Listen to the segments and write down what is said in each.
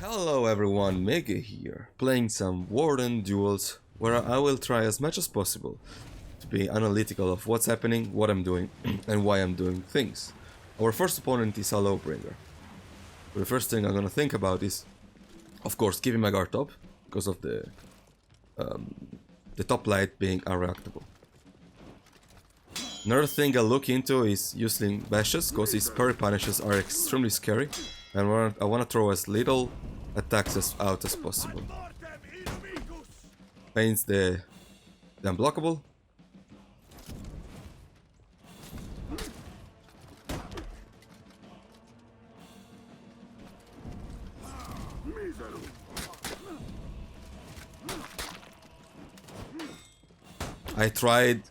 Hello everyone, Mege here, playing some Warden Duels, where I will try as much as possible to be analytical of what's happening, what I'm doing, and why I'm doing things. Our first opponent is a Lowbringer. The first thing I'm gonna think about is, of course, keeping my guard up, because of the top light being unreactable. Another thing I'll look into is using bashes, because his parry punishes are extremely scary, and I want to throw as little attacks out as possible. Paints the unblockable. I tried.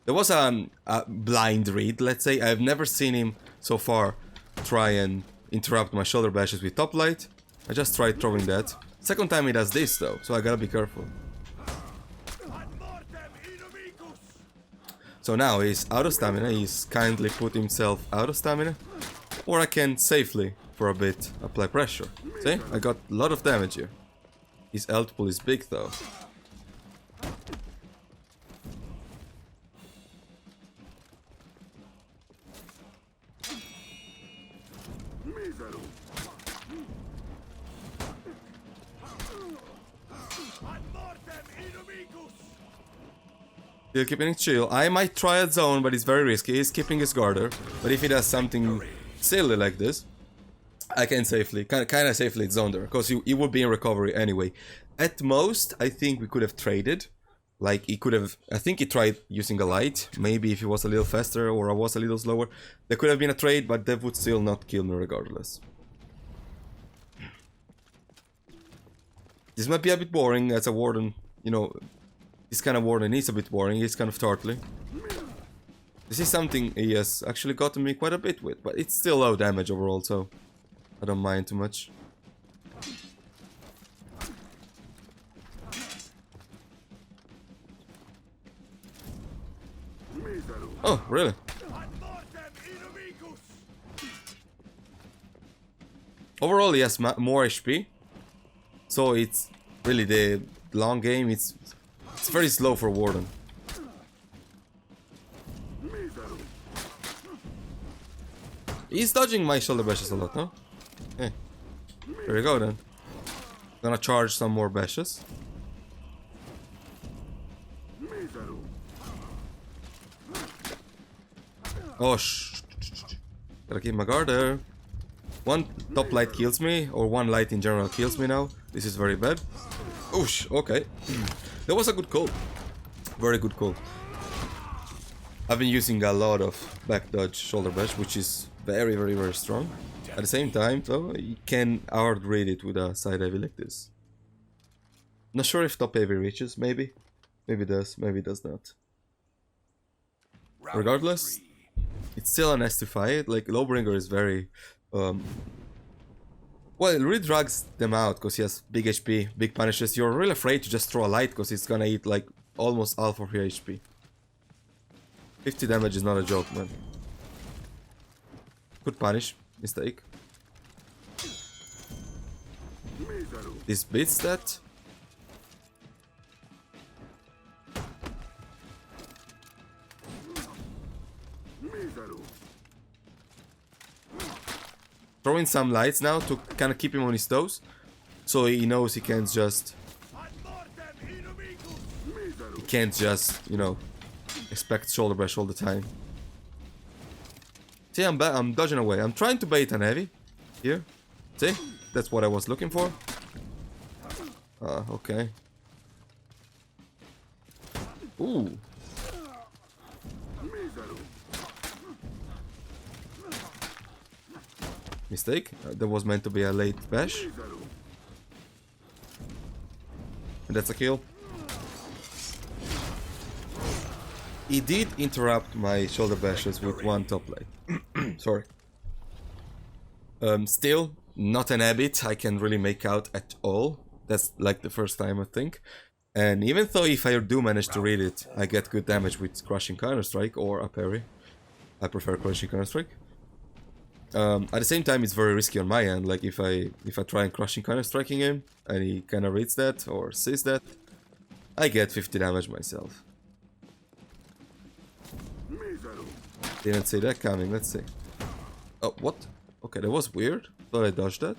There was a blind read, let's say. I've never seen him so far try and interrupt my shoulder bashes with top light. I just tried throwing that. Second time he does this though, so I gotta be careful. So now he's out of stamina, he's kindly put himself out of stamina. Or I can safely, for a bit, apply pressure. See? I got a lot of damage here. His ult pool is big though. Still keeping it chill. I might try a zone, but it's very risky. He's keeping his guarder. But if he does something silly like this, I can safely, kind of safely zone there, because he would be in recovery anyway. At most, I think we could have traded. Like, he could have, I think he tried using a light. Maybe if he was a little faster or I was a little slower. There could have been a trade, but that would still not kill me regardless. This might be a bit boring as a Warden, you know. This kind of Warden is a bit boring, he's kind of turtly. This is something he has actually gotten me quite a bit with, but it's still low damage overall, so I don't mind too much. Oh, really? Overall he has more HP, so it's really the long game, it's very slow for Warden. He's dodging my shoulder bashes a lot, no? Okay. There we go then. Gonna charge some more bashes. Oh gotta keep my guard there. One top light kills me, or one light in general kills me now. This is very bad. Oosh, okay. That was a good call. Very good call. I've been using a lot of back dodge shoulder bash, which is very strong. At the same time, though, you can out-read it with a side heavy like this. Not sure if top heavy reaches, maybe. Maybe it does, maybe it does not. Regardless, it's still an ST5. Like, Lowbringer is very... well, it really drags them out because he has big HP, big punishes. You're really afraid to just throw a light because it's gonna eat like almost half of your HP. 50 damage is not a joke, man. Good punish. Mistake. This beats that. Throwing some lights now to kind of keep him on his toes, so he knows he can't just, you know, expect shoulder bash all the time. See, I'm dodging away. I'm trying to bait an heavy here. See, that's what I was looking for. Okay. Ooh. Mistake. That was meant to be a late bash. And that's a kill. He did interrupt my shoulder bashes with one top light. Sorry. Still, not an habit I can really make out at all. That's like the first time, I think. And even though if I do manage to read it, I get good damage with crushing counter strike or a parry. I prefer crushing counter strike. At the same time, it's very risky on my end. Like if I try and crushing kind of striking him, and he kind of reads that or sees that, I get 50 damage myself. Didn't see that coming. Let's see. Oh, what? Okay, that was weird. Thought I dodged that.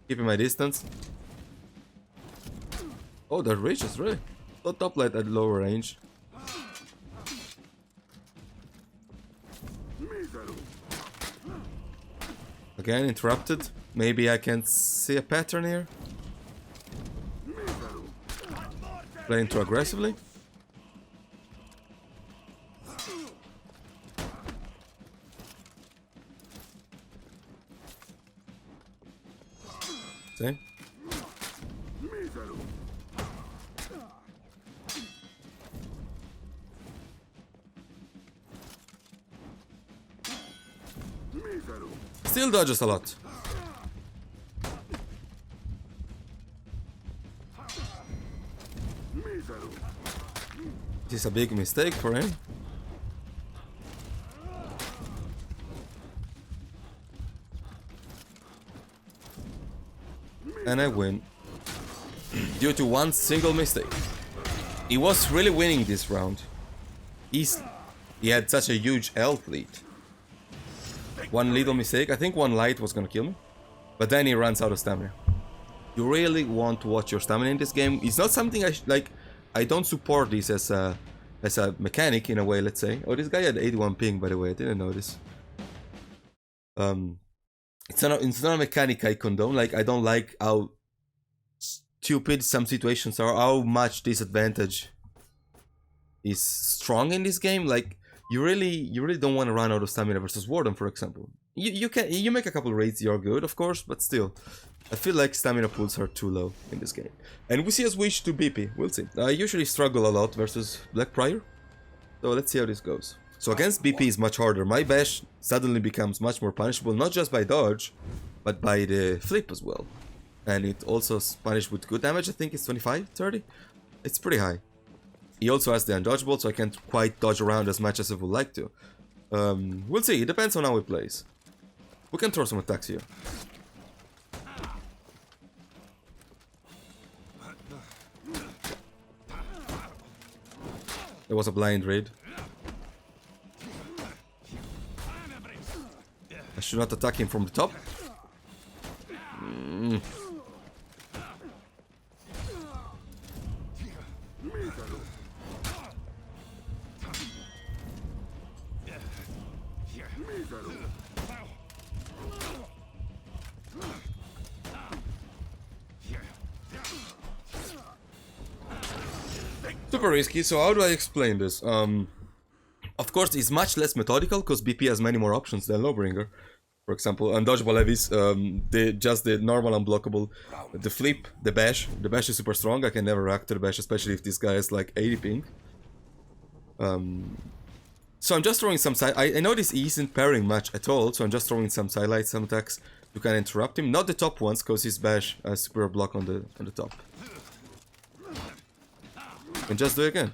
Keeping my distance. Oh, that reaches, really? Not top light at lower range. Again, interrupted. Maybe I can see a pattern here. Playing too aggressively. See? Still dodges a lot. This is a big mistake for him. And I win. Due to one single mistake. He was really winning this round. He had such a huge health lead. One little mistake. I think one light was gonna kill me. But then he runs out of stamina. You really want to watch your stamina in this game. It's not something I like. I don't support this as a mechanic in a way, let's say. Oh, this guy had 81 ping, by the way. I didn't know this. It's not a mechanic I condone. Like, I don't like how stupid some situations are, how much disadvantage is strong in this game. Like, you really don't want to run out of stamina versus Warden, for example. You make a couple raids, you're good, of course, but still, I feel like stamina pools are too low in this game. And we see a switch to BP. We'll see. I usually struggle a lot versus Black Prior, so let's see how this goes. So against BP is much harder. My bash suddenly becomes much more punishable, not just by dodge, but by the flip as well. And it also is punished with good damage. I think it's 25, 30. It's pretty high. He also has the undodgeable, so I can't quite dodge around as much as I would like to. We'll see. It depends on how he plays. We can throw some attacks here. There was a blind raid. I should not attack him from the top. Super risky, so how do I explain this? Of course, it's much less methodical because BP has many more options than Lawbringer. For example, undodgeable levies, just the normal unblockable, the flip, the bash. The bash is super strong. I can never react to the bash, especially if this guy is like 80 ping. So I'm just throwing some side. I know this isn't pairing much at all, so I'm just throwing some sidelights, some attacks to kind of interrupt him. Not the top ones, because his bash has super block on the top. And just do it again.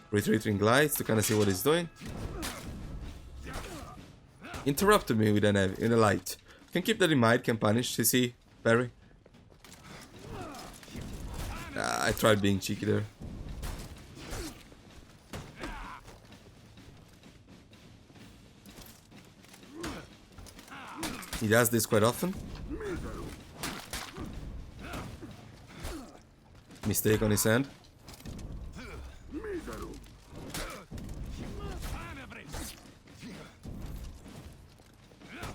Retreating glides to kind of see what he's doing. Interrupted me with in a light. Can keep that in mind, can punish. CC, parry. I tried being cheeky there. He does this quite often. Mistake on his end.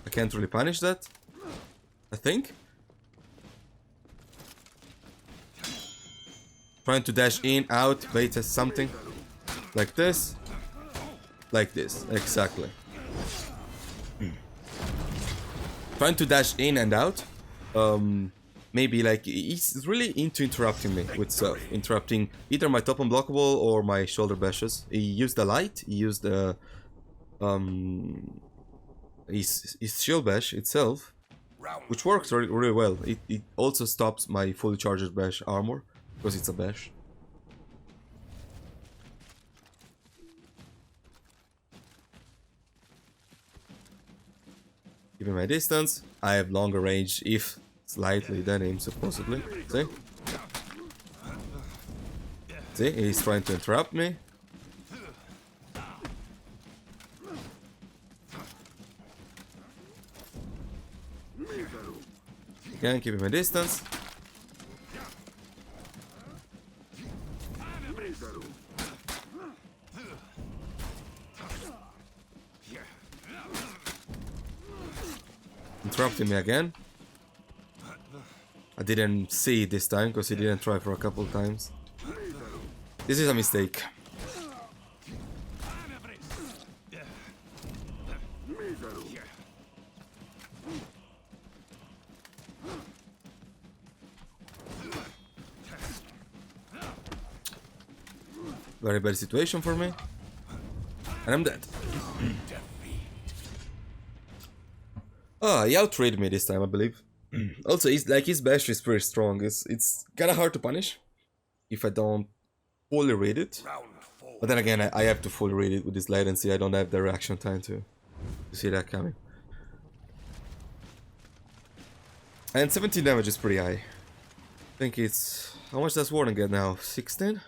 I can't really punish that, I think. Trying to dash in, out, bait as something. Like this. Like this, exactly. Trying to dash in and out. Maybe like, he's really into interrupting me with stuff. Interrupting either my top unblockable or my shoulder bashes. He used the light, he used the... his shield bash itself, which works really well. It also stops my fully charged bash armor, because it's a bash. Given my distance, I have longer range, if slightly than him, supposedly. See? See, he's trying to interrupt me. Again, keeping my distance. Interrupting me again. I didn't see it this time because he didn't try for a couple of times. This is a mistake. Very bad situation for me. And I'm dead. Ah, he outtraded me this time, I believe. Also, his bash is pretty strong. It's kinda hard to punish if I don't fully read it. But then again, I have to fully read it with this latency. I don't have the reaction time to see that coming. And 17 damage is pretty high. I think it's... How much does Warden get now? 16?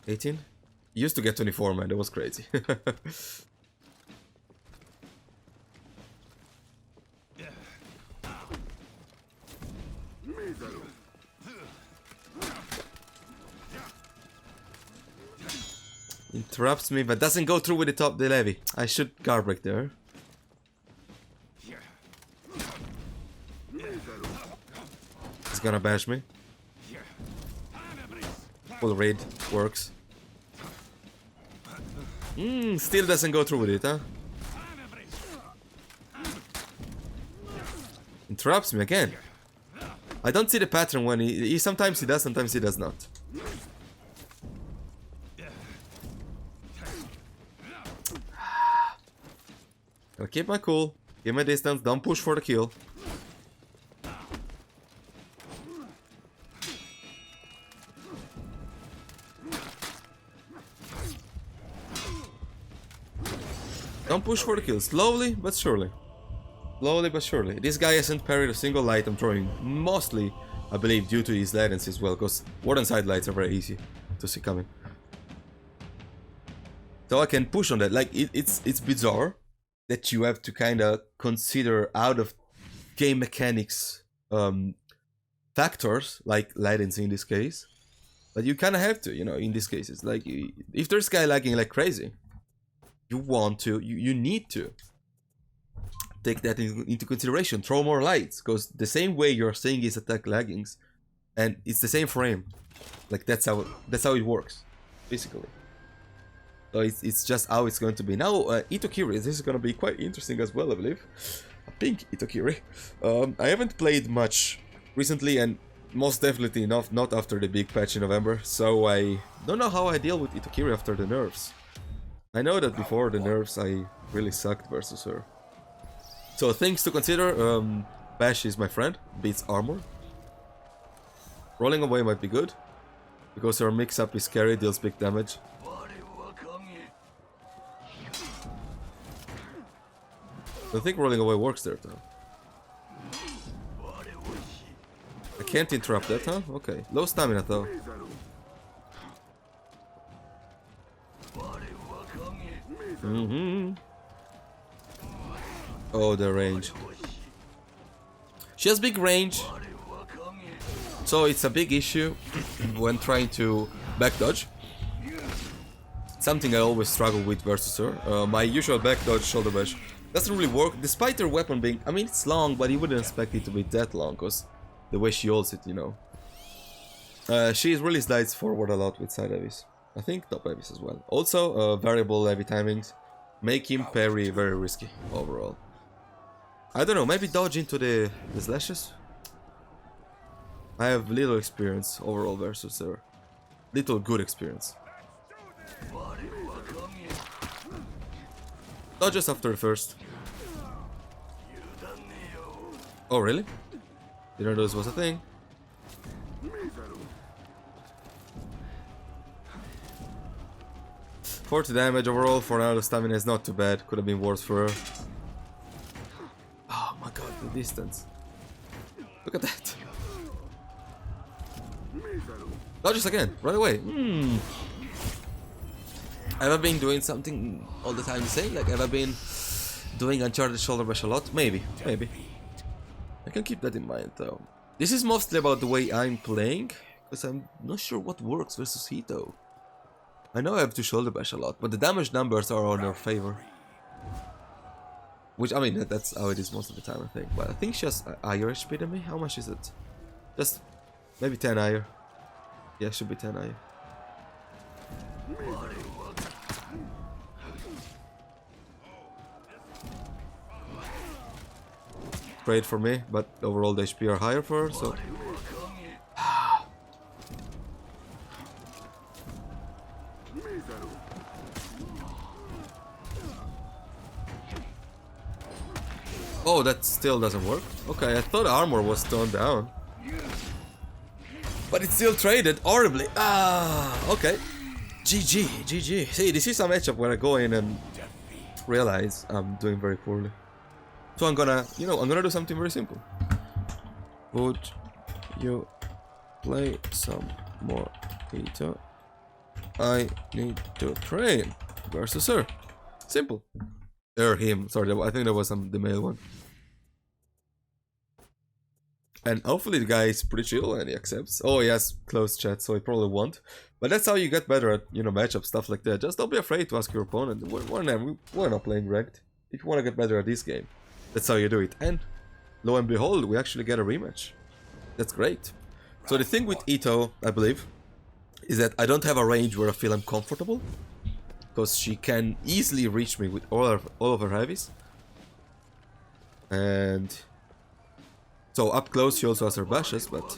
18? He used to get 24, man. That was crazy. Interrupts me, but doesn't go through with the levy. I should guard break there. He's gonna bash me. Full raid works. Still doesn't go through with it, huh? Interrupts me again. I don't see the pattern when he sometimes he does, sometimes he does not. Gotta keep my cool, keep my distance, don't push for the kill. Don't push for the kill, slowly but surely. Slowly but surely. This guy hasn't parried a single light I'm throwing, mostly, I believe, due to his latency as well, because Warden side lights are very easy to see coming. So I can push on that. Like, it's bizarre that you have to kind of consider out of game mechanics factors, like latency in this case. But you kind of have to, you know, in these cases. Like, if there's guy lagging like crazy, you need to take that into consideration. Throw more lights, because the same way you're seeing his attack laggings, and it's the same frame. Like that's how it works, basically. So it's just how it's going to be. Now Itokiri, this is going to be quite interesting as well, I believe. A pink Itokiri. I haven't played much recently, and most definitely not after the big patch in November. So I don't know how I deal with Itokiri after the nerfs. I know that before the nerfs I really sucked versus her. So things to consider, Bash is my friend, beats armor. Rolling away might be good, because her mix-up is scary, deals big damage. I think rolling away works there though. I can't interrupt that, huh? Okay. Low stamina though. Oh, the range. She has big range, so it's a big issue when trying to back dodge. Something I always struggle with versus her. My usual back dodge shoulder bash doesn't really work, despite her weapon being... I mean, it's long, but you wouldn't expect it to be that long, because the way she holds it, you know. She really slides forward a lot with side heavies. I think top heavies as well. Also, variable heavy timings make him parry very risky overall. I don't know, maybe dodge into the slashes? I have little experience overall versus her. Little good experience. Dodges after the first. Oh, really? Didn't know this was a thing. 40 damage overall. For now, the stamina is not too bad. Could have been worse for her. Oh my god, the distance. Look at that. Dodges again, right away. Have I been doing something all the time the same? Like, have I been doing Uncharted shoulder bash a lot? Maybe, maybe. I can keep that in mind though. This is mostly about the way I'm playing, because I'm not sure what works versus Hito. I know I have to shoulder bash a lot, but the damage numbers are on her favor. Which, I mean, that's how it is most of the time, I think. But I think she has higher HP than me. How much is it? Just maybe 10 higher. Yeah, should be 10 higher. Great for me, but overall the HP are higher for her, so... Oh, that still doesn't work. Okay, I thought armor was toned down. But it still traded horribly. Ah, okay. GG, GG. See, this is a matchup where I go in and realize I'm doing very poorly. So I'm gonna, I'm gonna do something very simple. Would you play some more Hito? I need to train versus her. Simple. Or him, sorry, I think that was the male one. And hopefully the guy is pretty chill and he accepts. Oh, he has close chat, so he probably won't. But that's how you get better at, matchup stuff like that. Just don't be afraid to ask your opponent. We're not playing ranked. If you want to get better at this game, that's how you do it. And lo and behold, we actually get a rematch. That's great. So the thing with Ito, I believe, is that I don't have a range where I feel I'm comfortable. Because she can easily reach me with all of her heavies. And so up close she also has her bashes, but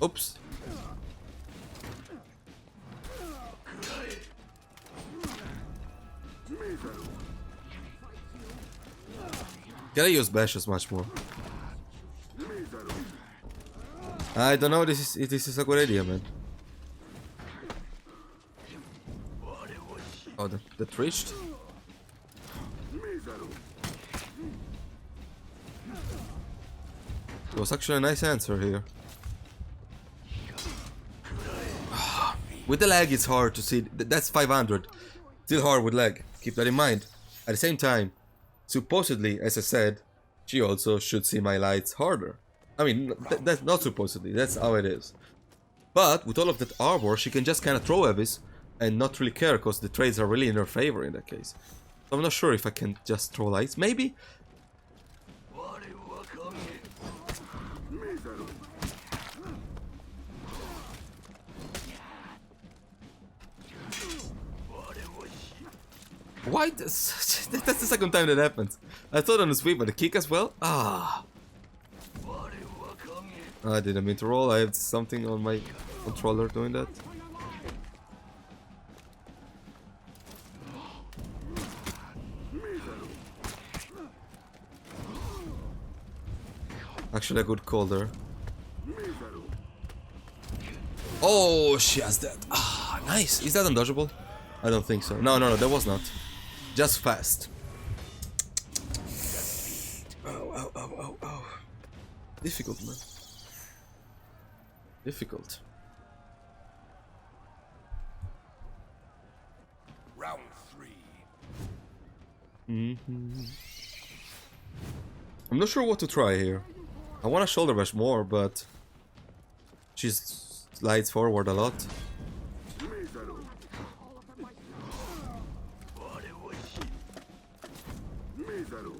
oops. Gotta use bashes much more. I don't know, this is a good idea, man. Oh, that reached. It was actually a nice answer here. With the lag it's hard to see, that's 500. Still hard with lag, keep that in mind. At the same time, supposedly, as I said, she also should see my lights harder. I mean, that's not supposedly, that's how it is. But with all of that armor, she can just kind of throw heavies and not really care, because the trades are really in her favor in that case. So I'm not sure if I can just throw lights. Maybe? Why? That's the second time that happens. I thought on the sweep, but the kick as well? Ah. I didn't mean to roll. I have something on my controller doing that. Actually, a good call there. Oh, she has that. Ah, nice. Is that undodgeable? I don't think so. No, that was not. Just fast. Oh. Difficult, man. Difficult. Round 3. I'm not sure what to try here. I want to shoulder bash more, but she slides forward a lot.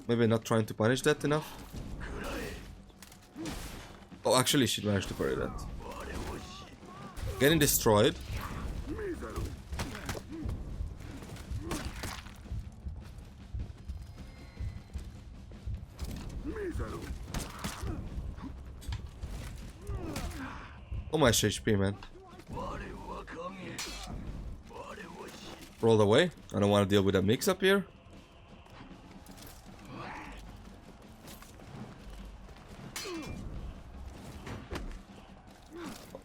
Maybe not trying to punish that enough. Oh, actually, she managed to parry that. Getting destroyed. Oh, my HP, man. rolled away. I don't want to deal with a mix-up here.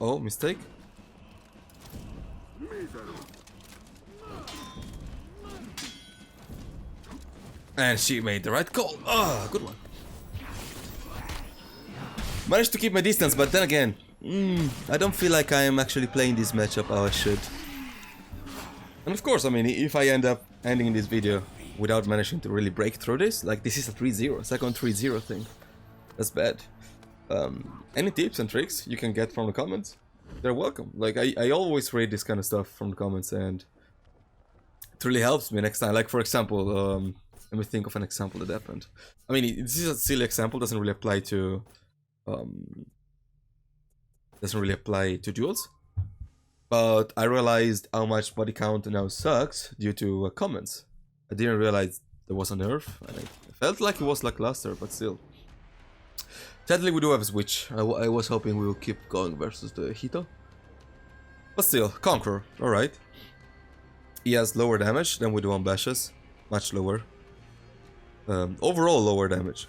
Oh, mistake. And she made the right call. Ah, good one. Managed to keep my distance, but then again, I don't feel like I am actually playing this matchup how I should. And of course, I mean, if I end up ending this video without managing to really break through this, like this is a 3-0, second 3-0 thing. That's bad. Any tips and tricks you can get from the comments, they're welcome. Like, I always read this kind of stuff from the comments, and it really helps me next time. Like, for example, let me think of an example that happened. I mean, this is a silly example, doesn't really apply to duels. But I realized how much body count now sucks due to comments. I didn't realize there was a nerf, and I felt like it was lackluster, but still. Sadly, we do have a switch. I was hoping we will keep going versus the Hito. But still, Conqueror, alright. He has lower damage than we do on bashes. Much lower. Overall lower damage.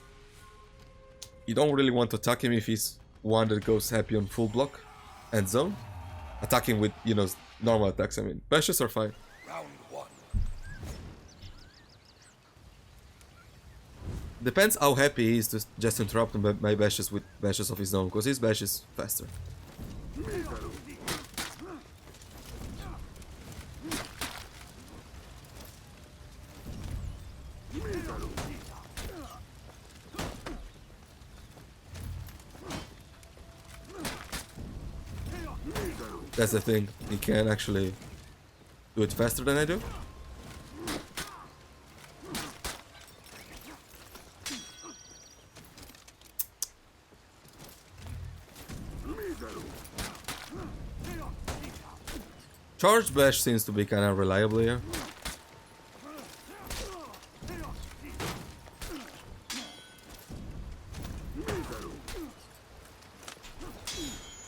You don't really want to attack him if he's one that goes happy on full block and zone. Attack him with, you know, normal attacks, I mean. Bashes are fine. Round one. Depends how happy he is to just interrupt my bashes with bashes of his own, because his bash is faster. That's the thing, he can actually do it faster than I do. Charge bash seems to be kind of reliable here.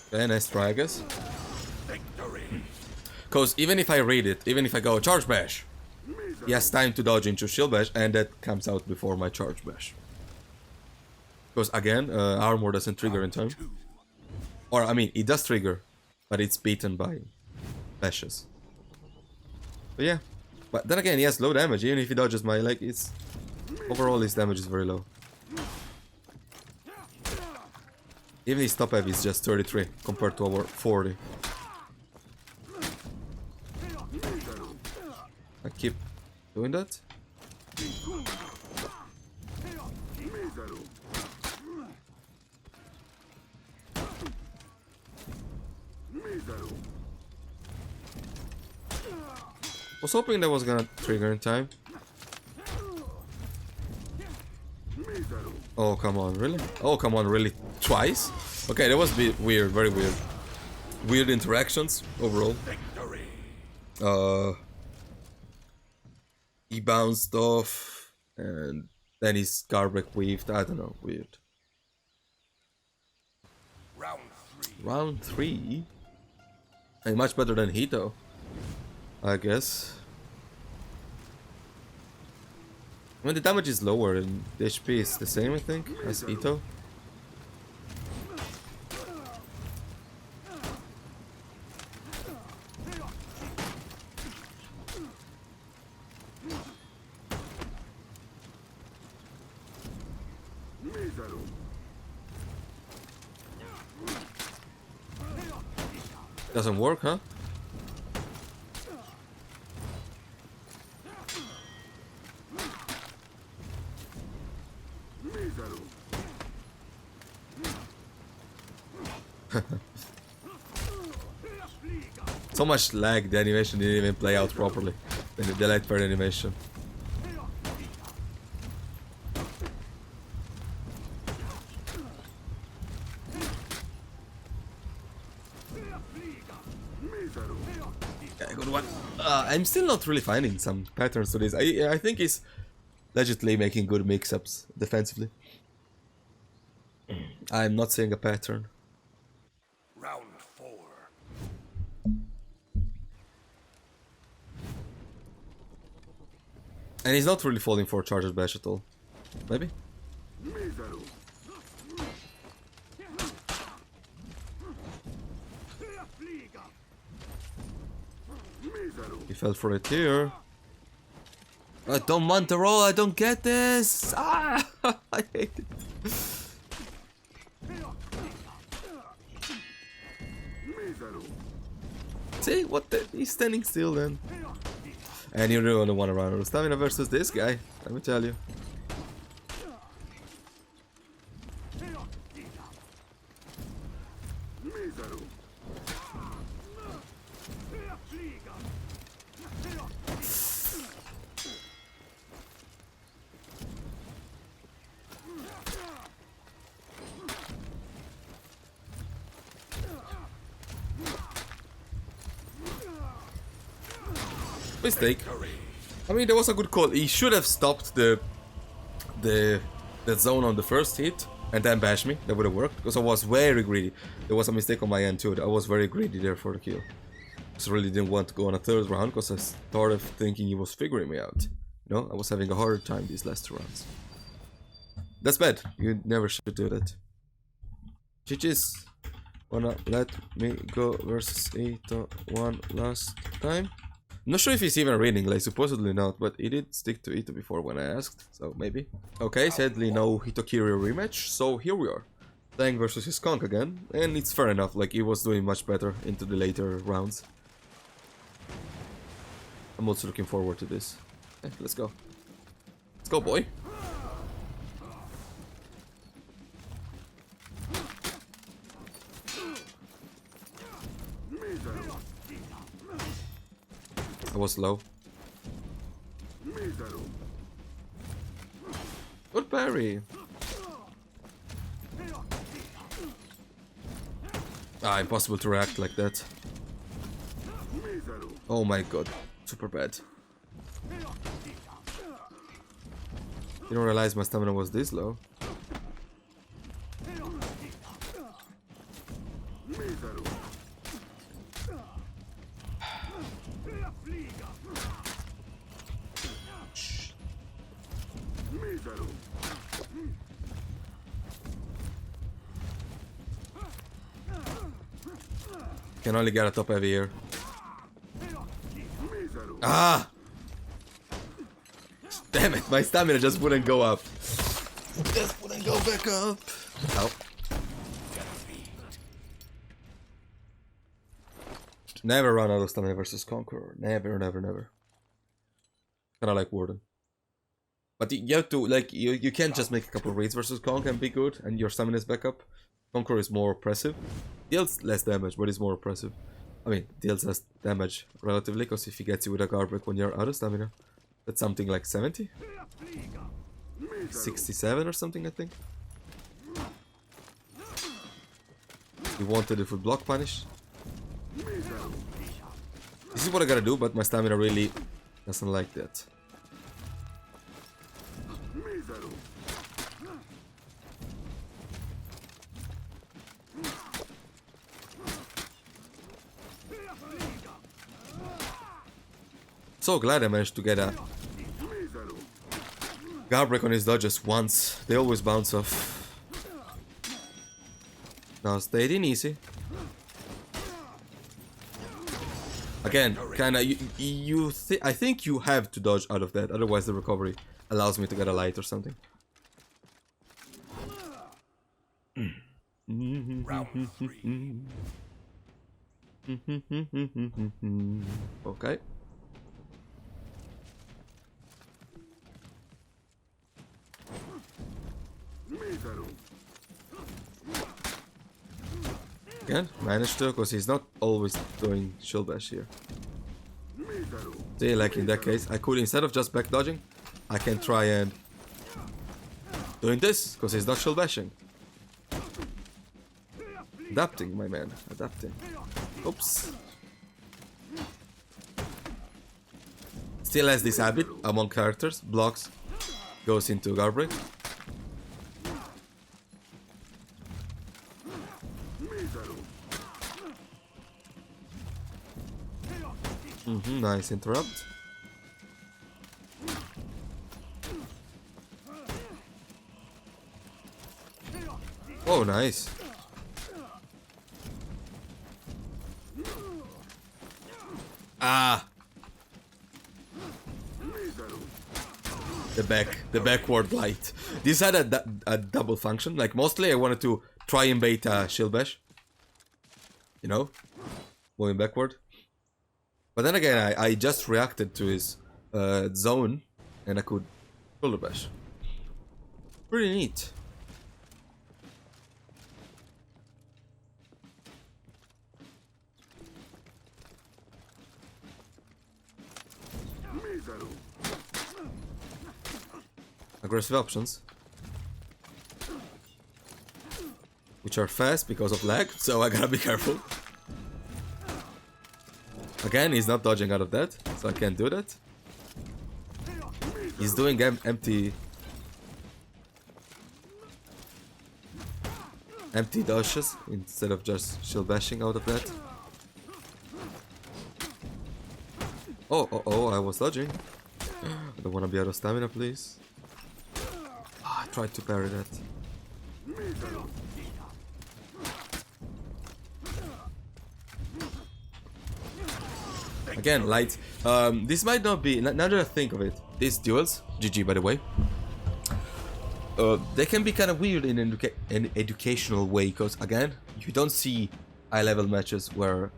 Okay, nice try, I guess. Because even if I read it, even if I go charge bash, he has time to dodge into shield bash, and that comes out before my charge bash. Because again, armor doesn't trigger in time. Or, I mean, it does trigger, but it's beaten by bashes. But yeah, but then again, he has low damage, even if he dodges my, like, it's... Overall, his damage is very low. Even his top heavy is just 33 compared to our 40. I keep doing that. Was hoping that was gonna trigger in time. Oh, come on, really? Oh, come on, really? Twice? Okay, that was a bit weird, very weird. Weird interactions overall. He bounced off, and then his Garbek weaved. I don't know, weird. Round 3? Hey, much better than Hito, I guess. I mean, the damage is lower and the HP is the same, I think, as Hito. Doesn't work, huh? So much lag, the animation didn't even play out properly. The delete per animation. Yeah, good one. I'm still not really finding some patterns to this. I think he's legitimately making good mix-ups defensively. I'm not seeing a pattern. Round 4. And he's not really falling for charged bash at all. Maybe? He fell for it here. I don't want the roll, I don't get this! Ah! I hate it. See, what the? He's standing still then. And you really don't want to run out of stamina versus this guy, let me tell you. Mistake. I mean, there was a good call. He should have stopped the zone on the first hit and then bash me. That would have worked because I was very greedy. There was a mistake on my end too. I was very greedy there for the kill. Just really didn't want to go on a third round because I started thinking he was figuring me out. You know, I was having a harder time these last 2 rounds. That's bad. You never should do that. GG's. Wanna let me go versus Ito one last time? I'm not sure if he's even reading, like supposedly not, but he did stick to Ito before when I asked, so maybe. Okay, sadly no Hitokiri rematch, so here we are. Tang versus his Skunk again, and it's fair enough, like he was doing much better into the later rounds. I'm also looking forward to this. Okay, let's go. Let's go, boy. I was low. Good parry. Ah, impossible to react like that. Oh my god, super bad. Didn't realize my stamina was this low. Can only get a top heavy here. Ah! Damn it, my stamina just wouldn't go up. Just wouldn't go back up. Oh. Never run out of stamina versus Conqueror. Never, never, never. Kinda like Warden. But you have to, like, you can't just make a couple of raids versus Conk and be good and your stamina is back up. Conqueror is more oppressive. Deals less damage, but is more oppressive. I mean, deals less damage relatively, because if he gets you with a guard break when you're out of stamina, that's something like 70? 67 or something, I think. He wanted it with block punish. This is what I gotta do, but my stamina really doesn't like that. So glad I managed to get a guard break on his dodges once. They always bounce off. Now stayed in easy. Again, kinda I think you have to dodge out of that, otherwise the recovery allows me to get a light or something. Round 3. Okay. Again, managed to, because he's not always doing shield bash here. See, like in that case, I could, instead of just back dodging, I can try and doing this, because he's not shield bashing. Adapting, my man, adapting. Oops. Still has this habit among characters, blocks, goes into guard break. Nice interrupt. Oh, nice. Ah! The backward light. This had a double function. Like, mostly I wanted to try and bait shield bash. You know? Moving backward. But then again, I just reacted to his zone, and I could shoulder bash. Pretty neat. Aggressive options, which are fast because of lag, so I gotta be careful. Again, he's not dodging out of that, so I can't do that. He's doing empty dodges instead of just shield bashing out of that. Oh, I was dodging. I don't want to be out of stamina, please. I tried to parry that. Again, light. This might not be, now that I think of it, these duels, GG by the way, they can be kind of weird in an educational way, because again, you don't see high level matches where,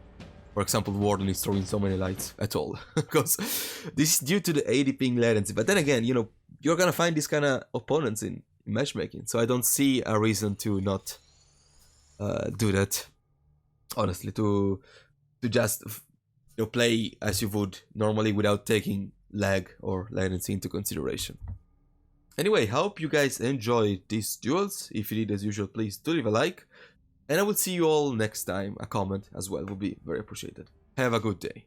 for example, Warden is throwing so many lights at all, because this is due to the 80 ping latency. But then again, you know, you're gonna find these kind of opponents in matchmaking, so I don't see a reason to not do that, honestly, to just, you know, play as you would normally without taking lag or latency into consideration. Anyway, hope you guys enjoyed these duels. If you did, as usual, please do leave a like, and I will see you all next time. A comment as well would be very appreciated. Have a good day.